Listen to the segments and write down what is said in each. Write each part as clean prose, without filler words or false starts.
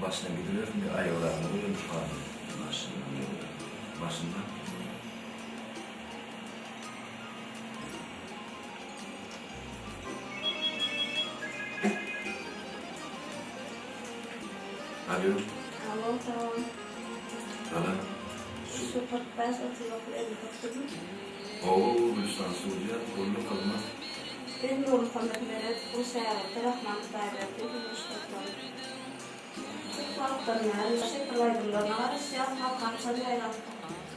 Başına gidilir mi? Ayaklarını böyle çıkardı. Başından. Alo. Alo, tamam. Alo. Şu patlaş atıyor, elini kaptırdım. Oo, Gülistan Suudiye, kolluk kalma. Ben de onu tanıtmaya, bu seyahate Rahman Hudaýberdiýew buluşturdım. Çok vaktan yani, şekillerden var, siyah halkamsa bir ayrandı.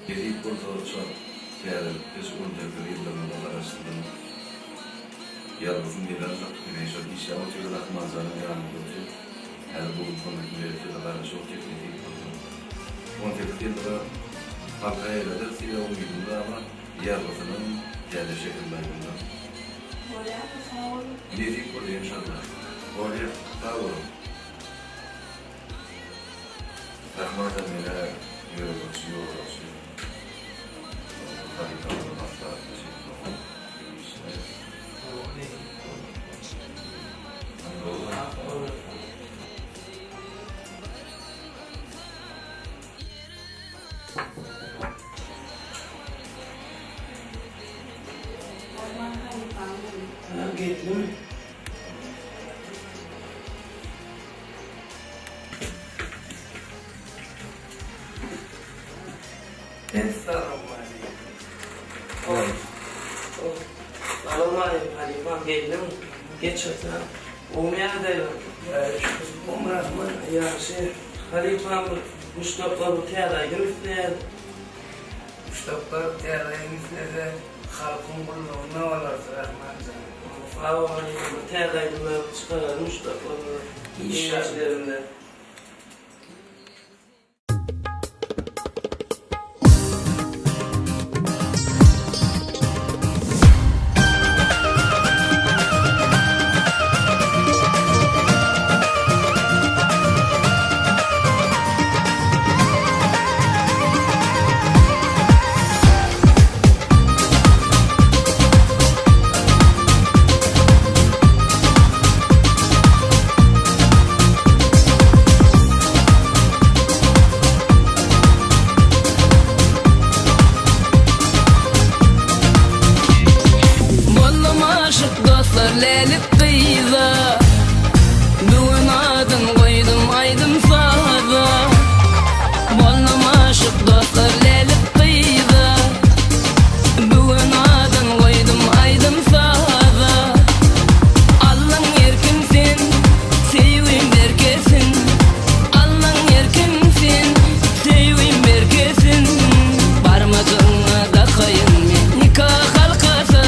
Gelip burada çok değerli, biz onca bir yıllarında arasında yalnızın neler güneş o iş yapıyor, Rahman'ın yanında oluyor. Her bu konuda çok teknik yapıyor. On teknikte halkaya da size uyduğunda ama yalnızının yerli şekillerinde. Oraya mı sağ olun? Dedik burada inşallah. Oraya sağ olun. Rahman'da neler yürüyoruz. Tabii kalmadı hatta bir şey yok. Gitti mi? Selamünaleyküm Halifam, geldim. Geç otur. Meredow. Rahman, yaxşı. Halifam, müştaqlar bu tiyadayım üstleyen. Müştaqlar tiyadayım üstleyen. Halkın bulluğuna olardı Rahman'cığım. Sağ ol Halifam, bu tiyadayım çıkarır müştaqlar. İşlerinde. Leýli kıyla Bugün adın koydum aydım sada Bolnam aşık dostlar Leýli kıyla Bugün adın koydum aydım sada Allah'ın erkinsin Sevim berkesin Allah'ın erkinsin Sevim berkesin Barmadığına da kayın nikah halkası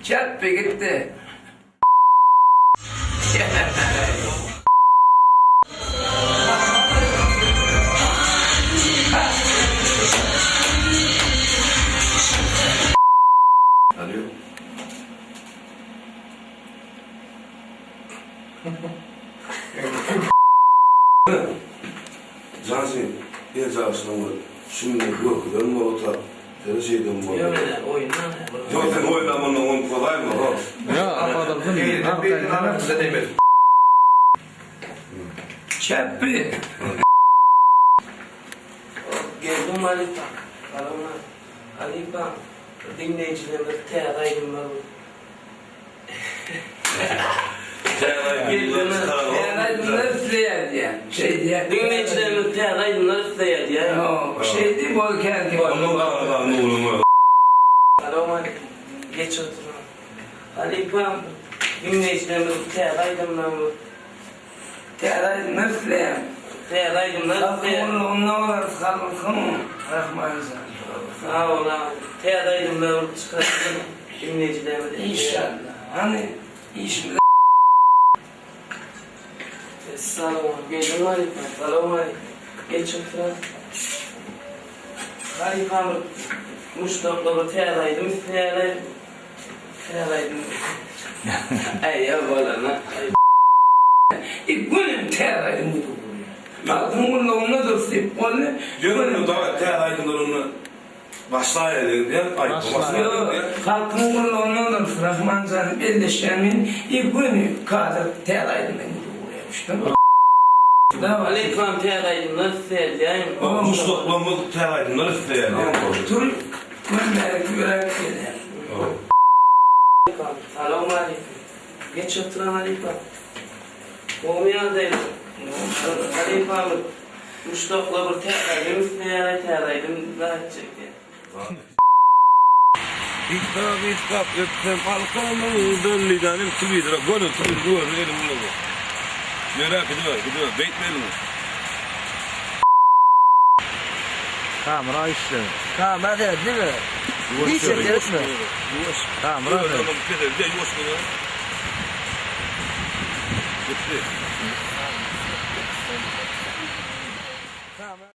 Çat be gitti. Alo. Zaten bir zaten şimdi yok dönme ota şeyden bu. Yok öyle oyundan. Zaten oynamanın on kolay mı ha? Ya apadaldım. Size demedim. Çat be. Geldim Ali Pak. Kalamlar. Ali Pak. Dinleyicilerimiz teğdaydım ben. Yaraydınlar üfleyerdi ya. Şey diye. Dinleyicilerimiz teğdaydımlar üfleyerdi ya. Yok, şey değil bol kerki. Onun kararından ne olur mu? Kalamlar. Geç oturun. Ali Pak. Dinleyicilerimiz teğdaydımlar. Yaraydınlar üfleyen. Teğdaydımlar üfleyerdi. Kalkın onunla olur, kalkın. Rahman sen. Sağ ol abi. Teğdaydımlar çıkarttım. Dinleyicilerimiz. İnşallah. Hani işimiz. Selam geldim Ali Pak. Selam Ali. Geç oturun. Ali Pak. Muştakla teğdaydım. Teğdaydım. Ay ya bana lan. İlk teraydım bu. Kalkın onunla dursun. Onu. Diyorum da teğdaydınlar onu başlayalım diye ayıplamasın diye. Kalkın onunla dursun. Rahman canım elleşemin ilk günü kadar teraydım ben bu buraya düştüm. Ali Pak teğdaydım. Nasıl yani? Ama Mustafa'mı teğdaydınlar isteyen. Otur. Gönderek yürek gelir. Selam Ali. Geç oturan Ali Pak. Olmayadaydım. Ali Pak. Muştakla bir teğdaydım. Teğdaydım. Daha çekti. İtkap öpsem halkamın dönlüdenim tübüydür. Gönül tübüydür. Gönül elim bunu bu. Merak gidiyor. Bekleyelim. Kamera işte. Kamera değil mi? Hiç yeteriz mi? Kamera. Tamam, gidelim. Gitti.